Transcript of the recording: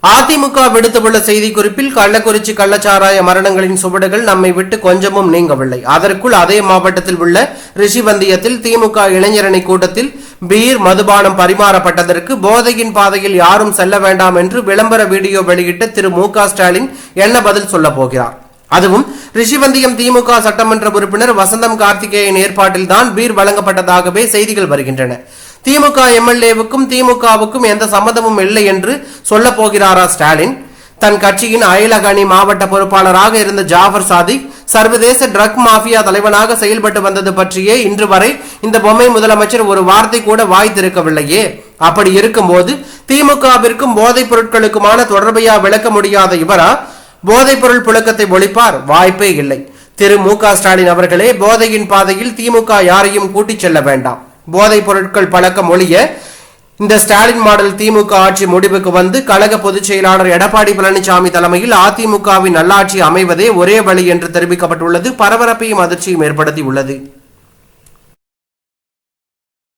அதிமுக விடுத்துள்ள செய்திக்குறிப்பில் கள்ளக்குறிச்சி கள்ளச்சாராய மரணங்களின் சுவடுகள் நம்மை விட்டு கொஞ்சமும் நீங்கவில்லை. அதற்குள் அதே மாவட்டத்தில் உள்ள ரிஷிவந்தியத்தில் திமுக இளைஞரணி கூட்டத்தில் பீர் மதுபானம் பரிமாறப்பட்டதற்கு போதையின் பாதையில் யாரும் செல்ல வேண்டாம் என்று விளம்பர வீடியோ வெளியிட்ட திரு மு.க. ஸ்டாலின் என்ன பதில் சொல்ல போகிறார்? அதுவும் ரிஷிவந்தியம் திமுக சட்டமன்ற உறுப்பினர் வசந்தம் கார்த்திகேயன் ஏற்பாட்டில் தான் பீர் வழங்கப்பட்டதாகவே செய்திகள் வருகின்றன. திமுக எம்எல்ஏவுக்கும் திமுகவுக்கும் எந்த சம்மதமும் இல்லை என்று சொல்ல போகிறாரா ஸ்டாலின்? தன் கட்சியின் அயலக அணி மாவட்ட பொறுப்பாளராக இருந்த ஜாஃபர் சாதிக் சர்வதேச ட்ரக் மாஃபியா தலைவனாக செயல்பட்டு வந்தது பற்றியே இன்று வரை இந்த பொம்மை முதலமைச்சர் ஒரு வார்த்தை கூட வாய்த்திருக்கவில்லையே. அப்படி இருக்கும்போது திமுகவிற்கும் போதைப் பொருட்களுக்குமான தொடர்பையா விளக்க முடியாத இவரா போதைப் பொருள் புழக்கத்தை ஒழிப்பார்? வாய்ப்பே இல்லை. திரு மு.க. ஸ்டாலின் அவர்களே, போதையின் பாதையில் திமுக யாரையும் கூட்டிச் செல்ல வேண்டாம். போதைப் பொருட்கள் பழக்கம் ஒழிய இந்த ஸ்டாலின் மாடல் திமுக ஆட்சி முடிவுக்கு வந்து கழக பொதுச் செயலாளர் எடப்பாடி பழனிசாமி தலைமையில் அதிமுகவின் நல்லாட்சி அமைவதே ஒரே வழி என்று தெரிவிக்கப்பட்டுள்ளது பரபரப்பையும் அதிர்ச்சியும் ஏற்படுத்தியுள்ளது.